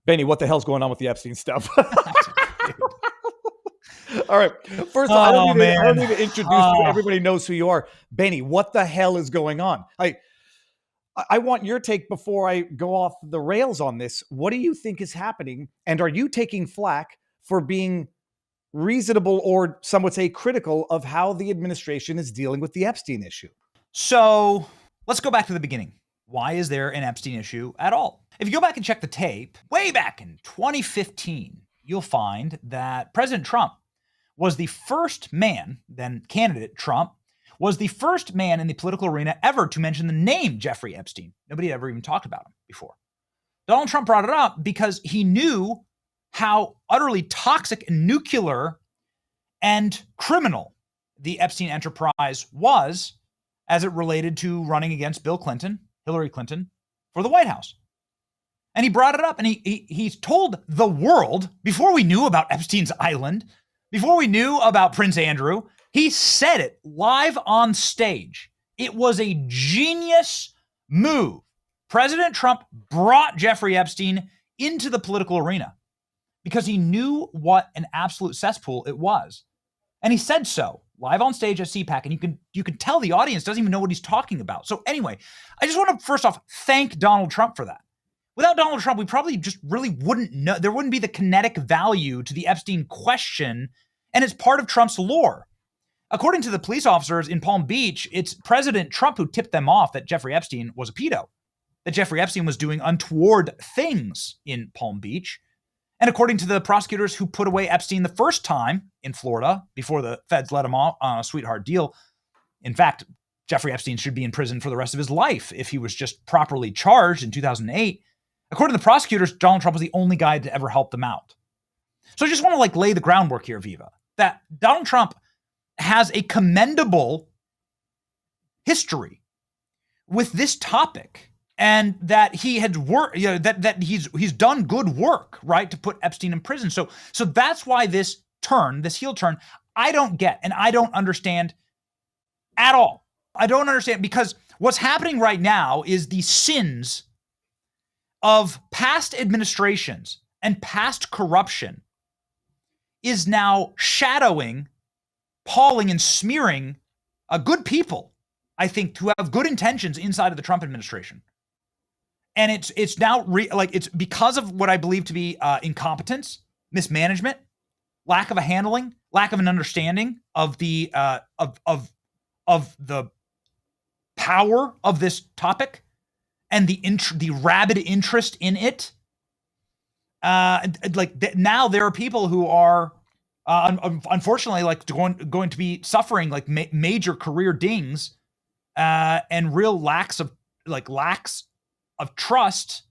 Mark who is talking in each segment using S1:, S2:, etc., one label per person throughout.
S1: Benny, what the hell's going on with the Epstein stuff? All right. First of all, I don't need to introduce you. Everybody knows who you are. Benny, what the hell is going on? I want your take before I go off the rails on this. What do you think is happening? And are you taking flack for being reasonable, or some would say critical, of how the administration is dealing with the Epstein issue?
S2: So let's go back to the beginning. Why is there an Epstein issue at all? If you go back and check the tape, way back in 2015, you'll find that President Trump was the first man, then candidate Trump, was the first man in the political arena ever to mention the name Jeffrey Epstein. Nobody had ever even talked about him before. Donald Trump brought it up because he knew how utterly toxic and nuclear and criminal the Epstein enterprise was as it related to running against Bill Clinton, Hillary Clinton, for the White House. And he brought it up, and he's told the world, before we knew about Epstein's Island, before we knew about Prince Andrew, he said it live on stage. It was a genius move. President Trump brought Jeffrey Epstein into the political arena because he knew what an absolute cesspool it was. And he said so live on stage at CPAC, and you can tell the audience doesn't even know what he's talking about. So anyway, I just want to first off thank Donald Trump for that. Without Donald Trump, we probably just really wouldn't know. There wouldn't be the kinetic value to the Epstein question, and it's part of Trump's lore. According to the police officers in Palm Beach, it's President Trump who tipped them off that Jeffrey Epstein was a pedo, that Jeffrey Epstein was doing untoward things in Palm Beach. And according to the prosecutors who put away Epstein the first time in Florida before the feds let him off on a sweetheart deal, in fact, Jeffrey Epstein should be in prison for the rest of his life if he was just properly charged in 2008. According to the prosecutors, Donald Trump was the only guy to ever help them out. So I just want to lay the groundwork here, Viva, that Donald Trump has a commendable history with this topic, and that he had worked, that he's done good work, right, to put Epstein in prison. So that's why this heel turn, I don't get, and I don't understand at all. I don't understand, because what's happening right now is the sins of past administrations and past corruption is now shadowing, palling, and smearing good people, I think, who have good intentions inside of the Trump administration. And it's now it's because of what I believe to be incompetence, mismanagement, lack of a handling, lack of an understanding of the of the power of this topic and the rabid interest in it. Now there are people who are unfortunately going to be suffering major career dings and real lacks of trust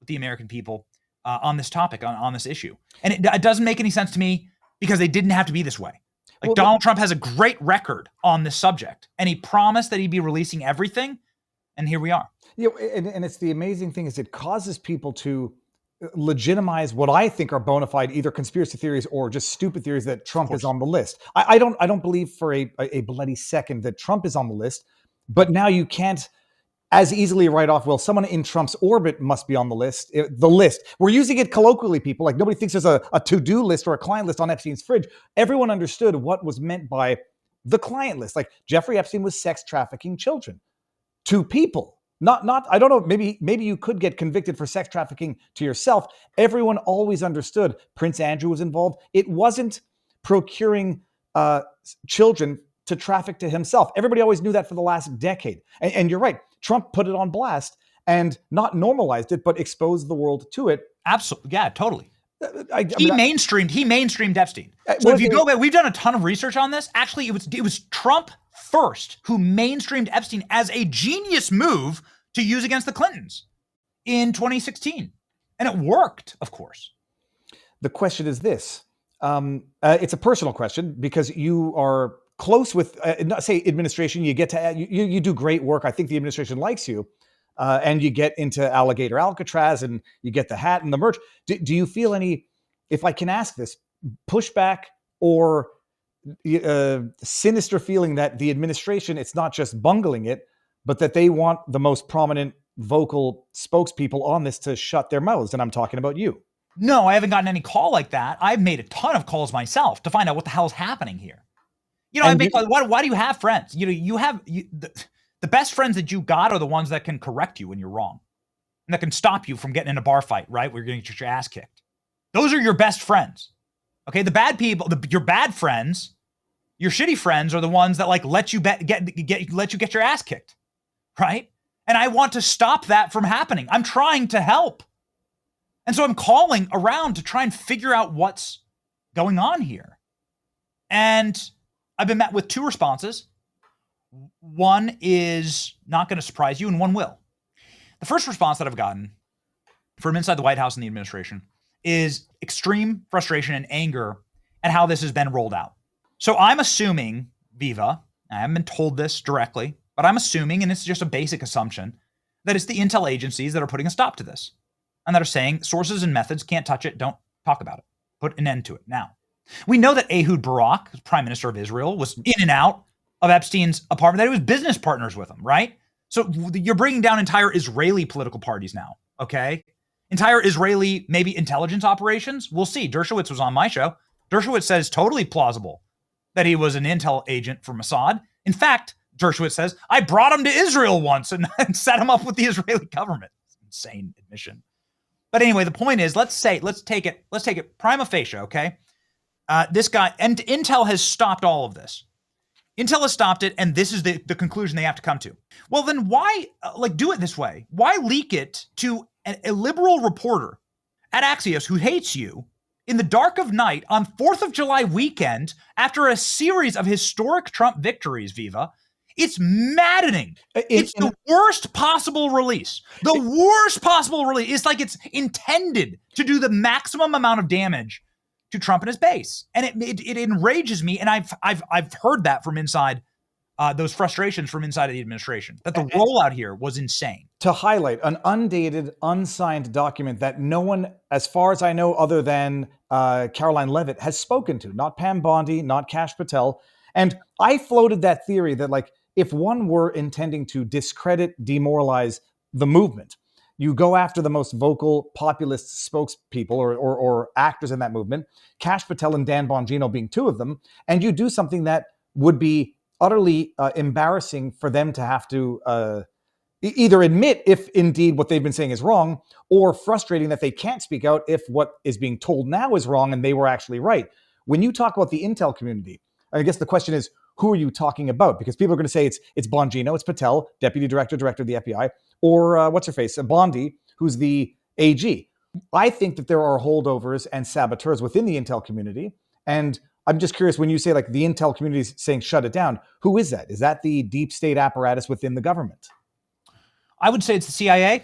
S2: with the American people on this topic, on this issue. And it doesn't make any sense to me, because they didn't have to be this way. Donald Trump has a great record on this subject, and he promised that he'd be releasing everything, and here we are.
S1: And it's the amazing thing is it causes people to legitimize what I think are bona fide either conspiracy theories or just stupid theories that Trump is on the list. I don't believe for a bloody second that Trump is on the list, but now you can't as easily write off, well, someone in Trump's orbit must be on the list. The list. We're using it colloquially, people. Like, nobody thinks there's a to-do list or a client list on Epstein's fridge. Everyone understood what was meant by the client list. Like, Jeffrey Epstein was sex trafficking children to people. Not. I don't know. Maybe you could get convicted for sex trafficking to yourself. Everyone always understood Prince Andrew was involved. It wasn't procuring children to traffic to himself. Everybody always knew that for the last decade. And you're right. Trump put it on blast and not normalized it, but exposed the world to it. Absolutely.
S2: Yeah, totally. He mainstreamed Epstein. So if you go back, we've done a ton of research on this. Actually, it was Trump first who mainstreamed Epstein as a genius move to use against the Clintons in 2016. And it worked, of course.
S1: The question is this. It's a personal question because you are close with, say, administration. You get to, you do great work. I think the administration likes you. And you get into Alligator Alcatraz and you get the hat and the merch. Do you feel any, if I can ask this, pushback or sinister feeling that the administration, it's not just bungling it, but that they want the most prominent vocal spokespeople on this to shut their mouths? And I'm talking about you.
S2: No, I haven't gotten any call like that. I've made a ton of calls myself to find out what the hell is happening here. Why do you have friends? The best friends that you got are the ones that can correct you when you're wrong and that can stop you from getting in a bar fight, right? Where you're going to get your ass kicked. Those are your best friends. Okay. The bad people, your bad friends, your shitty friends are the ones that like let you get your ass kicked. Right. And I want to stop that from happening. I'm trying to help. And so I'm calling around to try and figure out what's going on here. And I've been met with two responses. One is not going to surprise you, and one will. The first response that I've gotten from inside the White House and the administration is extreme frustration and anger at how this has been rolled out. So I'm assuming, Viva, I haven't been told this directly, but I'm assuming, and it's just a basic assumption, that it's the intel agencies that are putting a stop to this and that are saying sources and methods can't touch it, don't talk about it, put an end to it now. We know that Ehud Barak, Prime Minister of Israel, was in and out of Epstein's apartment, that he was business partners with him, right? So you're bringing down entire Israeli political parties now, okay? Entire Israeli, maybe intelligence operations. We'll see. Dershowitz was on my show. Dershowitz says totally plausible that he was an intel agent for Mossad. In fact, Dershowitz says, I brought him to Israel once and set him up with the Israeli government. Insane admission. But anyway, the point is, let's take it prima facie, okay? This guy, and Intel has stopped all of this. Intel has stopped it, and this is the conclusion they have to come to. Well, then why, do it this way? Why leak it to a liberal reporter at Axios who hates you in the dark of night on 4th of July weekend after a series of historic Trump victories, Viva? It's maddening. It's the worst possible release. The worst possible release. It's like it's intended to do the maximum amount of damage to Trump and his base. And it enrages me. And I've heard that from inside those frustrations from inside of the administration, that the rollout here was insane.
S1: To highlight an undated, unsigned document that no one, as far as I know, other than Caroline Levitt, has spoken to, not Pam Bondi, not Kash Patel. And I floated that theory that, if one were intending to discredit, demoralize the movement, you go after the most vocal populist spokespeople or actors in that movement, Kash Patel and Dan Bongino being two of them, and you do something that would be utterly embarrassing for them to have to either admit if indeed what they've been saying is wrong, or frustrating that they can't speak out if what is being told now is wrong and they were actually right. When you talk about the intel community, I guess the question is, who are you talking about? Because people are going to say it's Bongino, it's Patel, deputy director of the FBI, or what's her face, Bondi, who's the AG. I think that there are holdovers and saboteurs within the intel community. And I'm just curious, when you say the intel community is saying shut it down, who is that? Is that the deep state apparatus within the government?
S2: I would say it's the CIA.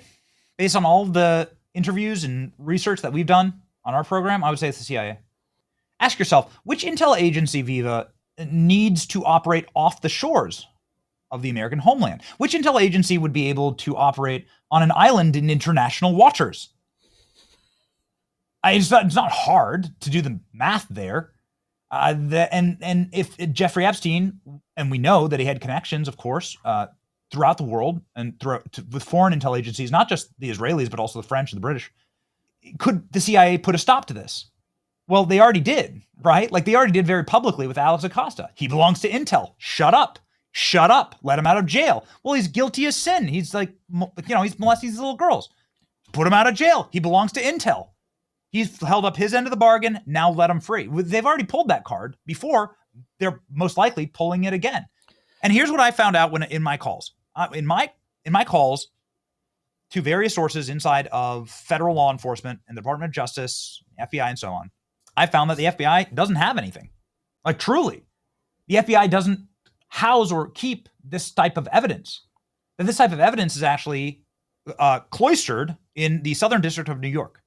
S2: Based on all of the interviews and research that we've done on our program, I would say it's the CIA. Ask yourself, which intel agency, Viva, needs to operate off the shores of the American homeland? Which intel agency would be able to operate on an island in international waters? It's not hard to do the math there. And if Jeffrey Epstein, and we know that he had connections, of course, throughout the world and with foreign intel agencies, not just the Israelis, but also the French and the British, could the CIA put a stop to this? Well, they already did, right? They already did very publicly with Alex Acosta. He belongs to Intel. Shut up. Shut up. Let him out of jail. Well, he's guilty as sin. He's he's molesting these little girls. Put him out of jail. He belongs to Intel. He's held up his end of the bargain. Now let him free. They've already pulled that card before. They're most likely pulling it again. And here's what I found out in my calls. In my calls to various sources inside of federal law enforcement and the Department of Justice, FBI, and so on, I found that the FBI doesn't have anything. Truly, the FBI doesn't house or keep this type of evidence. That this type of evidence is actually cloistered in the Southern District of New York,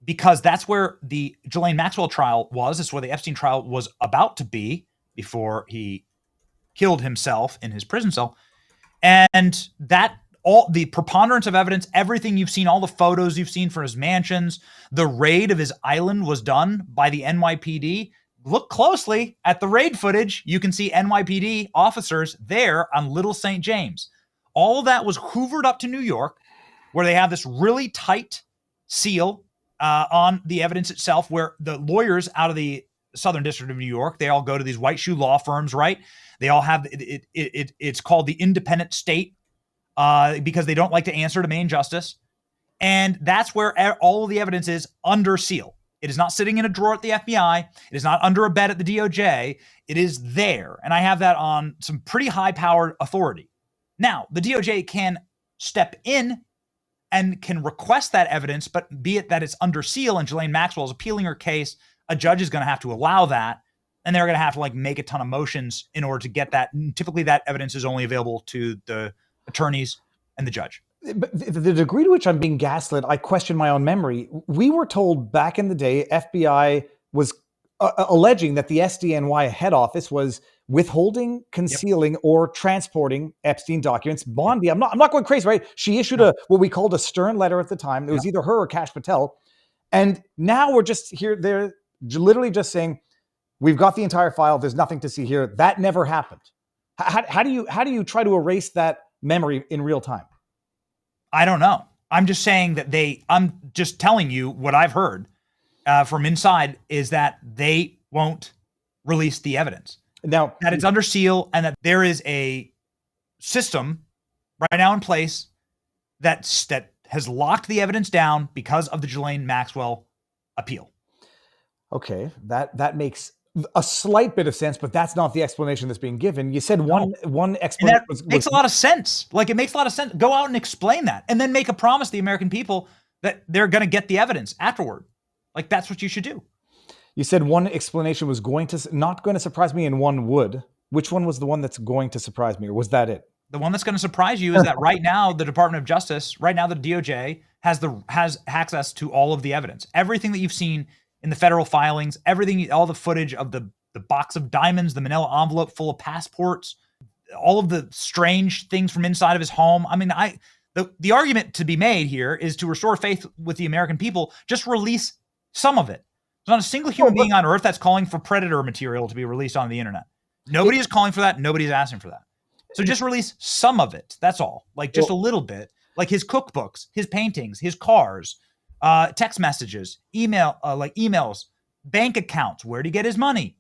S2: because that's where the Ghislaine Maxwell trial was. It's where the Epstein trial was about to be before he killed himself in his prison cell. And that all the preponderance of evidence, everything you've seen, all the photos you've seen from his mansions, the raid of his island was done by the NYPD. Look closely at the raid footage. You can see NYPD officers there on Little St. James. All of that was hoovered up to New York, where they have this really tight seal on the evidence itself, where the lawyers out of the Southern District of New York, they all go to these white shoe law firms, right? They all have it's called the independent state because they don't like to answer to main justice. And that's where all of the evidence is under seal. It is not sitting in a drawer at the FBI. It is not under a bed at the DOJ. It is there. And I have that on some pretty high-powered authority. Now, the DOJ can step in and can request that evidence, but be it that it's under seal and Ghislaine Maxwell is appealing her case, a judge is going to have to allow that. And they're going to have to make a ton of motions in order to get that. And typically that evidence is only available to the attorneys and the judge.
S1: But the degree to which I'm being gaslit, I question my own memory. We were told back in the day, FBI was alleging that the SDNY head office was withholding, concealing, or transporting Epstein documents. Bondi, I'm not going crazy, right? She issued what we called a stern letter at the time. It was either her or Kash Patel. And now we're just here, they're literally just saying, we've got the entire file. There's nothing to see here. That never happened. How do you try to erase that memory in real time?
S2: I don't know. I'm just saying that I'm just telling you what I've heard from inside is that they won't release the evidence. Now that it's under seal and that there is a system right now in place that has locked the evidence down because of the Ghislaine Maxwell appeal.
S1: Okay, that makes a slight bit of sense, but that's not the explanation that's being given. You said one explanation
S2: makes a lot of sense. It makes a lot of sense. Go out and explain that, and then make a promise to the American people that they're going to get the evidence afterward. That's what you should do.
S1: You said one explanation was not going to surprise me, and one would. Which one was the one that's going to surprise me, or was that it?
S2: The one that's going to surprise you is that right now the Department of Justice, right now the DOJ has access to all of the evidence, everything that you've seen in the federal filings, everything, all the footage of the box of diamonds, the manila envelope full of passports, all of the strange things from inside of his home. I mean, the argument to be made here is to restore faith with the American people. Just release some of it. There's not a single human being on earth that's calling for predator material to be released on the internet. Nobody is calling for that. Nobody's asking for that. So just release some of it. That's all. Just a little bit. His cookbooks, his paintings, his cars, text messages, emails, bank accounts, where to get his money.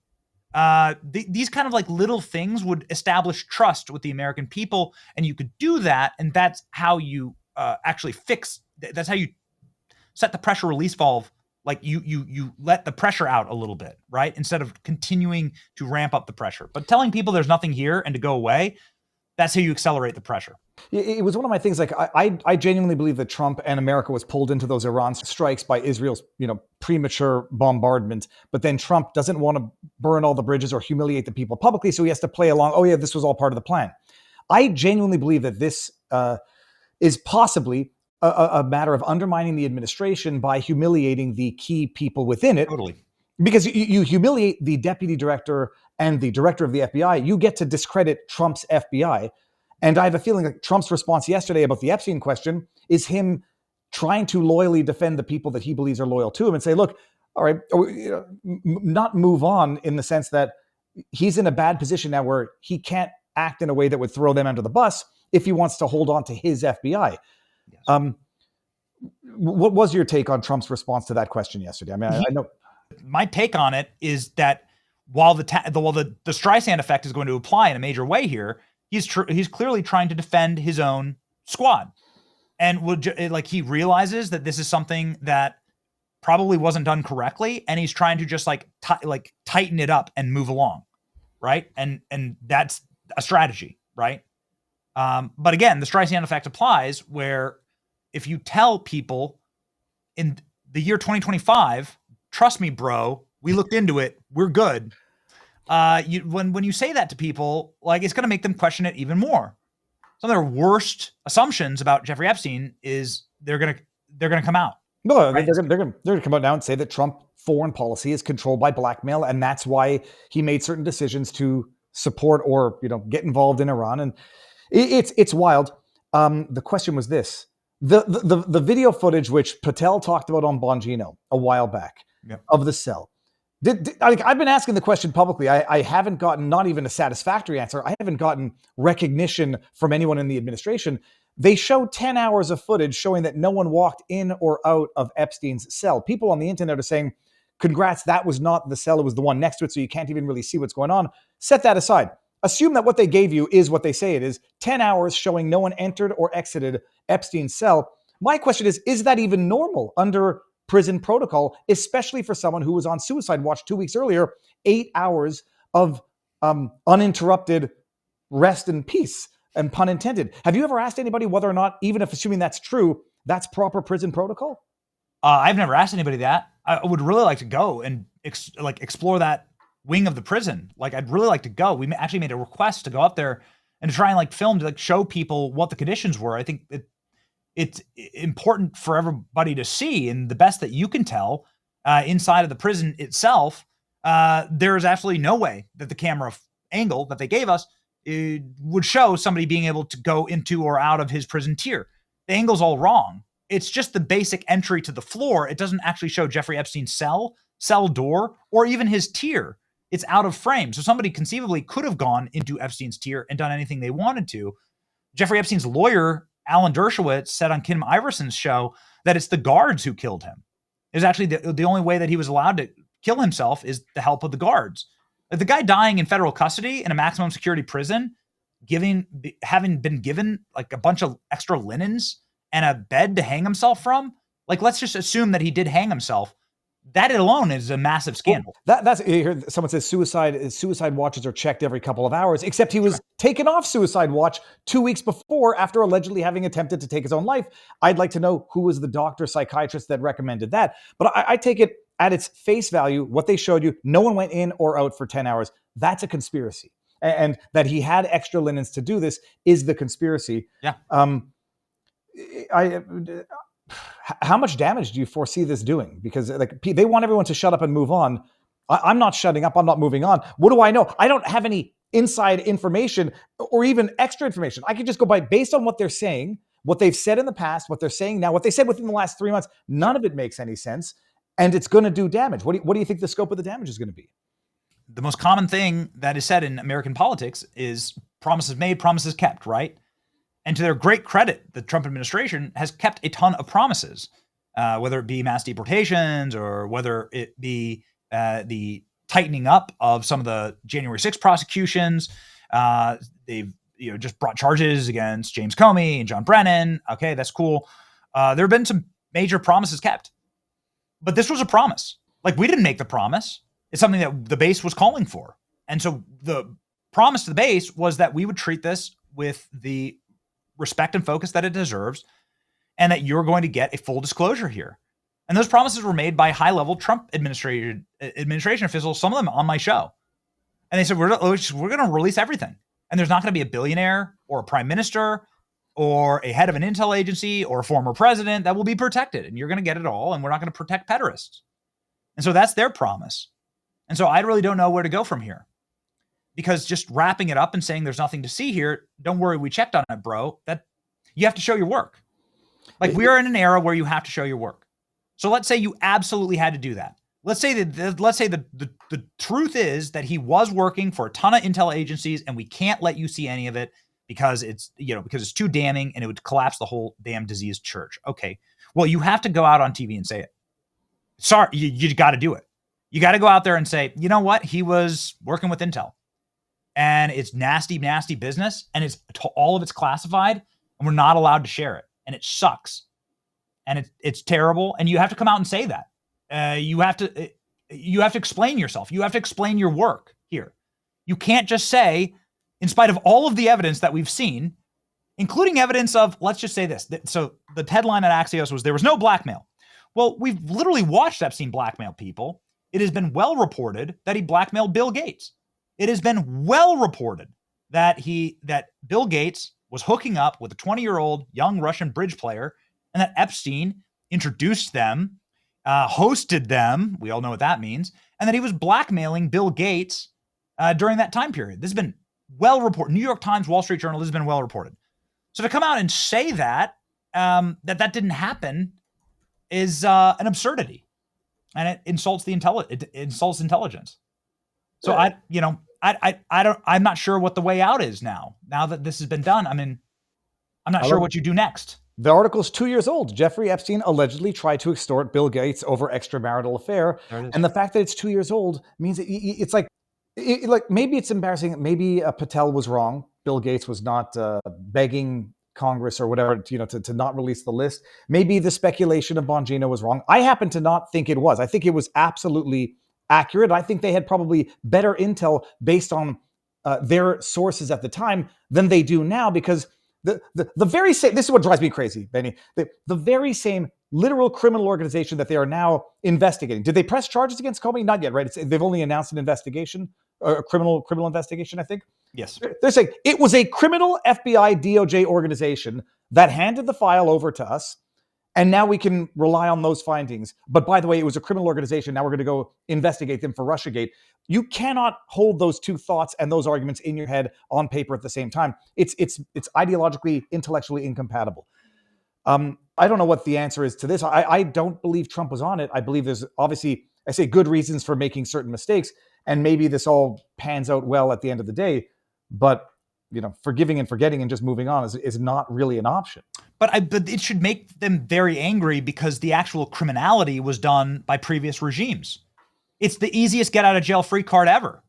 S2: These kind of little things would establish trust with the American people. And you could do that. And that's how you actually that's how you set the pressure release valve. You let the pressure out a little bit, right? Instead of continuing to ramp up the pressure. But telling people there's nothing here and to go away, that's how you accelerate the pressure.
S1: It was one of my things. I genuinely believe that Trump and America was pulled into those Iran strikes by Israel's, premature bombardment. But then Trump doesn't want to burn all the bridges or humiliate the people publicly, so he has to play along. Oh yeah, this was all part of the plan. I genuinely believe that this is possibly a matter of undermining the administration by humiliating the key people within it.
S2: Totally.
S1: Because you humiliate the deputy director and the director of the FBI, you get to discredit Trump's FBI. And I have a feeling that Trump's response yesterday about the Epstein question is him trying to loyally defend the people that he believes are loyal to him and say, look, all right, not move on in the sense that he's in a bad position now where he can't act in a way that would throw them under the bus if he wants to hold on to his FBI. Yes. What was your take on Trump's response to that question yesterday? I mean, I know.
S2: My take on it is that while the Streisand effect is going to apply in a major way here, he's clearly trying to defend his own squad, and he realizes that this is something that probably wasn't done correctly, and he's trying to just tighten it up and move along, right? And that's a strategy, right? But again, the Streisand effect applies where if you tell people in the year 2025, trust me, bro, we looked into it, we're good. When you say that to people, it's going to make them question it even more. Some of their worst assumptions about Jeffrey Epstein is they're going to come out.
S1: No, right? they're going to come out now and say that Trump foreign policy is controlled by blackmail, and that's why he made certain decisions to support or get involved in Iran. And it's wild. The question was this: the video footage which Patel talked about on Bongino a while back of the cell. I've been asking the question publicly. I haven't gotten not even a satisfactory answer. I haven't gotten recognition from anyone in the administration. They show 10 hours of footage showing that no one walked in or out of Epstein's cell. People on the internet are saying, congrats, that was not the cell, it was the one next to it, so you can't even really see what's going on. Set that aside. Assume that what they gave you is what they say it is. 10 hours showing no one entered or exited Epstein's cell. My question is that even normal under prison protocol, especially for someone who was on suicide watch 2 weeks earlier? 8 hours of uninterrupted rest and peace, and pun intended. Have you ever asked anybody whether or not, even if assuming that's true, that's proper prison protocol?
S2: I've never asked anybody that. I would really like to go and explore that wing of the prison. Like, I'd really like to go. We actually made a request to go up there and to try and film to show people what the conditions were. I think it's important for everybody to see, and the best that you can tell inside of the prison itself, there is absolutely no way that the camera angle that they gave us would show somebody being able to go into or out of his prison tier. The angle's all wrong. It's just the basic entry to the floor. It doesn't actually show Jeffrey Epstein's cell door, or even his tier. It's out of frame. So somebody conceivably could have gone into Epstein's tier and done anything they wanted to. Jeffrey Epstein's lawyer, Alan Dershowitz, said on Kim Iverson's show that it's the guards who killed him. It was actually the only way that he was allowed to kill himself is the help of the guards. The guy dying in federal custody in a maximum security prison, having been given like a bunch of extra linens and a bed to hang himself from, like, let's just assume that he did hang himself. That alone is a massive scandal.
S1: Well, that's someone says suicide watches are checked every couple of hours, except he was taken off suicide watch 2 weeks before after allegedly having attempted to take his own life. I'd like to know who was the doctor, psychiatrist that recommended that. But I take it at its face value, what they showed you, no one went in or out for 10 hours. That's a conspiracy. And that he had extra linens to do this is the conspiracy.
S2: Yeah.
S1: How much damage do you foresee this doing? Because they want everyone to shut up and move on. I'm not shutting up. I'm not moving on. What do I know? I don't have any inside information or even extra information. I can just go by based on what they're saying, what they've said in the past, what they're saying now, what they said within the last 3 months. None of it makes any sense, and it's going to do damage. What do you think the scope of the damage is going to be?
S2: The most common thing that is said in American politics is promises made, promises kept, right? And to their great credit, the Trump administration has kept a ton of promises, whether it be mass deportations or whether it be the tightening up of some of the January 6th prosecutions. They've just brought charges against James Comey and John Brennan. Okay, that's cool. There have been some major promises kept. But this was a promise. Like, we didn't make the promise. It's something that the base was calling for. And so the promise to the base was that we would treat this with the respect and focus that it deserves, and that you're going to get a full disclosure here. And those promises were made by high-level Trump administration officials, some of them on my show. And they said, we're going to release everything. And there's not going to be a billionaire or a prime minister or a head of an intel agency or a former president that will be protected. And you're going to get it all, and we're not going to protect pederasts. And so that's their promise. And so I really don't know where to go from here. Because just wrapping it up and saying there's nothing to see here, don't worry, we checked on it, bro. That you have to show your work. Like, we are in an era where you have to show your work. So let's say you absolutely had to do that. Let's say the truth is that he was working for a ton of intel agencies, and we can't let you see any of it because it's too damning and it would collapse the whole damn diseased church. Okay, well, you have to go out on TV and say it. Sorry, you got to do it. You got to go out there and say, you know what, he was working with intel. And it's nasty, nasty business, and all of it's classified, and we're not allowed to share it, and it sucks, and it's terrible, and you have to come out and say that. You have to explain yourself. You have to explain your work here. You can't just say, in spite of all of the evidence that we've seen, including evidence of, let's just say this. So the headline at Axios was, there was no blackmail. Well, we've literally watched Epstein blackmail people. It has been well reported that he blackmailed Bill Gates. It has been well reported that Bill Gates was hooking up with a 20-year-old young Russian bridge player, and that Epstein introduced them, hosted them. We all know what that means. And that he was blackmailing Bill Gates during that time period. This has been well reported. New York Times, Wall Street Journal, this has been well reported. So to come out and say that didn't happen is an absurdity, and it insults intelligence. So I'm not sure what the way out is now that this has been done. I mean, I'm not sure what you do next.
S1: The article's 2 years old. Jeffrey Epstein allegedly tried to extort Bill Gates over extramarital affair.
S2: There it is.
S1: And the fact that it's 2 years old means it's like, maybe it's embarrassing. Maybe Patel was wrong. Bill Gates was not begging Congress or whatever, to not release the list. Maybe the speculation of Bongino was wrong. I happen to not think it was. I think it was absolutely accurate. I think they had probably better intel based on their sources at the time than they do now, because the very same, this is what drives me crazy, Benny, the very same literal criminal organization that they are now investigating. Did they press charges against Comey? Not yet, right? They've only announced an investigation, a criminal investigation, I think.
S2: Yes.
S1: They're saying it was a criminal FBI DOJ organization that handed the file over to us, and now we can rely on those findings. But by the way, it was a criminal organization. Now we're going to go investigate them for Russiagate. You cannot hold those two thoughts and those arguments in your head on paper at the same time. It's ideologically, intellectually incompatible. I don't know what the answer is to this. I don't believe Trump was on it. I believe there's obviously, I say, good reasons for making certain mistakes, and maybe this all pans out well at the end of the day. But forgiving and forgetting and just moving on is not really an option.
S2: But it should make them very angry, because the actual criminality was done by previous regimes. It's the easiest get out of jail free card ever,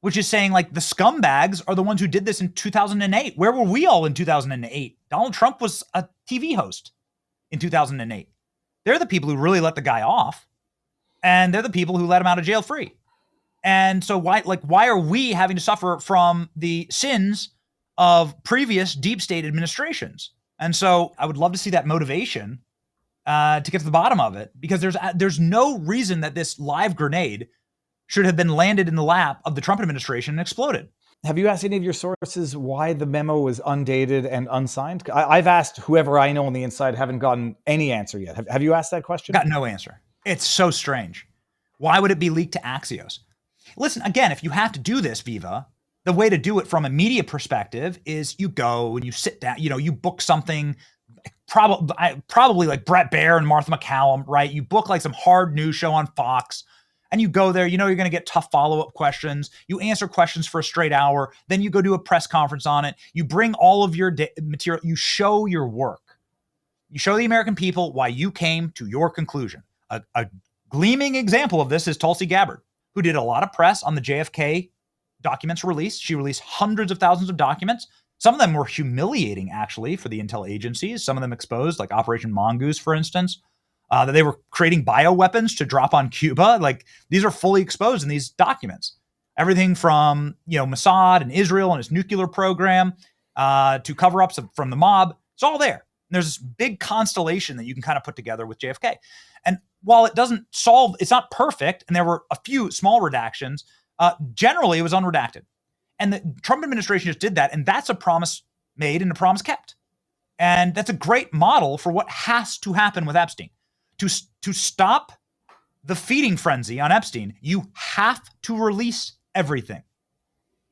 S2: which is saying, like, the scumbags are the ones who did this in 2008. Where were we all in 2008? Donald Trump was a TV host in 2008. They're the people who really let the guy off, and they're the people who let him out of jail free. And so why are we having to suffer from the sins of previous deep state administrations? And so I would love to see that motivation to get to the bottom of it, because there's no reason that this live grenade should have been landed in the lap of the Trump administration and exploded.
S1: Have you asked any of your sources why the memo was undated and unsigned? I've asked whoever I know on the inside, haven't gotten any answer yet. Have you asked that question?
S2: Got no answer. It's so strange. Why would it be leaked to Axios? Listen, again, if you have to do this, Viva, the way to do it from a media perspective is you go and you sit down, you book something, probably like Brett Baer and Martha McCallum, right? You book like some hard news show on Fox, and you go there, you're going to get tough follow-up questions. You answer questions for a straight hour. Then you go do a press conference on it. You bring all of your material. You show your work. You show the American people why you came to your conclusion. A gleaming example of this is Tulsi Gabbard, who did a lot of press on the JFK documents released. She released hundreds of thousands of documents. Some of them were humiliating, actually, for the intel agencies. Some of them exposed, like Operation Mongoose, for instance, that they were creating bioweapons to drop on Cuba. Like, these are fully exposed in these documents. Everything from, Mossad and Israel and its nuclear program to cover-ups from the mob. It's all there. And there's this big constellation that you can kind of put together with JFK. And while it doesn't solve, it's not perfect, and there were a few small redactions, generally it was unredacted. And the Trump administration just did that, and that's a promise made and a promise kept. And that's a great model for what has to happen with Epstein. To stop the feeding frenzy on Epstein, you have to release everything.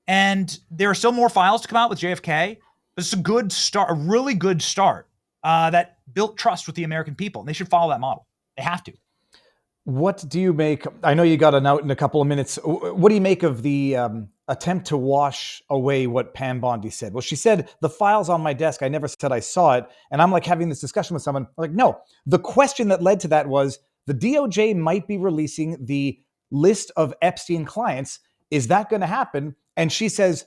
S2: And there are still more files to come out with JFK, but it's a good start, a really good start that built trust with the American people. And they should follow that model. They have to.
S1: What do you make? I know you got an out in a couple of minutes. What do you make of the attempt to wash away what Pam Bondi said? Well, she said, the file's on my desk. I never said I saw it. And I'm like having this discussion with someone. I'm like, no, the question that led to that was the DOJ might be releasing the list of Epstein clients. Is that going to happen? And she says,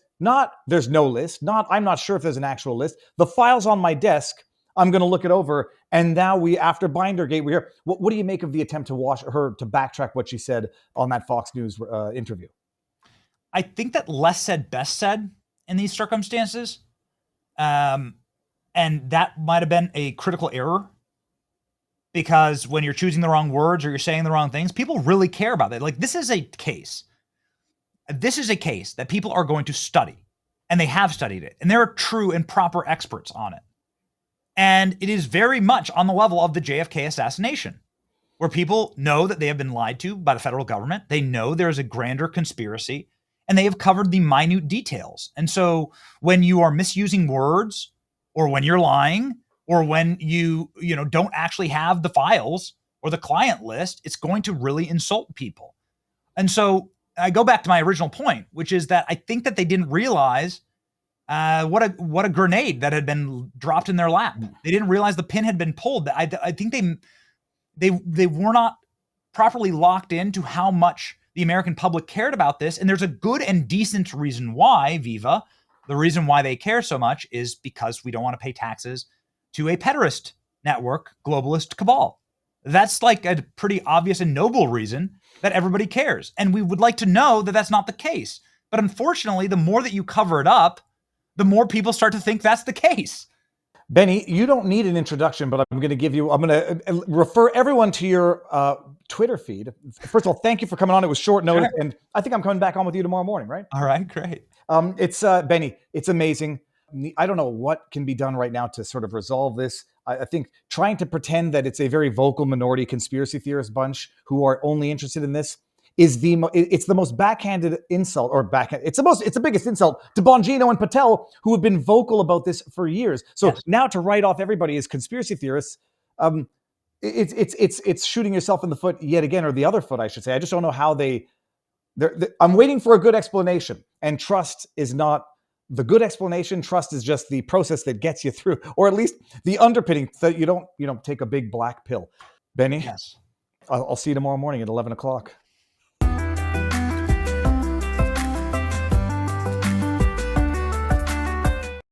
S1: there's no list. I'm not sure if there's an actual list. The file's on my desk. I'm going to look it over. And now after Bindergate, we're here. What do you make of the attempt to backtrack what she said on that Fox News interview?
S2: I think that less said, best said in these circumstances. And that might have been a critical error, because when you're choosing the wrong words or you're saying the wrong things, people really care about that. Like, this is a case. This is a case that people are going to study, and they have studied it, and there are true and proper experts on it. And it is very much on the level of the JFK assassination, where people know that they have been lied to by the federal government. They know there's a grander conspiracy, and they have covered the minute details. And so when you are misusing words, or when you're lying, or when you don't actually have the files or the client list, it's going to really insult people. And so I go back to my original point, which is that I think that they didn't realize What a grenade that had been dropped in their lap. They didn't realize the pin had been pulled. I think they were not properly locked into how much the American public cared about this. And there's a good and decent reason why, Viva. The reason why they care so much is because we don't want to pay taxes to a pederast network, globalist cabal. That's like a pretty obvious and noble reason that everybody cares. And we would like to know that that's not the case. But unfortunately, the more that you cover it up, the more people start to think that's the case.
S1: Benny, you don't need an introduction, but I'm going to refer everyone to your Twitter feed. First of all, thank you for coming on. It was short notice, and I think I'm coming back on with you tomorrow morning, right?
S2: All right, great.
S1: It's Benny, it's amazing. I don't know what can be done right now to sort of resolve this. I think trying to pretend that it's a very vocal minority conspiracy theorist bunch who are only interested in this is it's the most backhanded insult, or it's the biggest insult to Bongino and Patel, who have been vocal about this for years. So yes. Now to write off everybody as conspiracy theorists, it's shooting yourself in the foot yet again, or the other foot, I should say. I just don't know how I'm waiting for a good explanation, and trust is not the good explanation. Trust is just the process that gets you through, or at least the underpinning that you don't take a big black pill. Benny,
S2: yes,
S1: I'll see you tomorrow morning at 11 o'clock.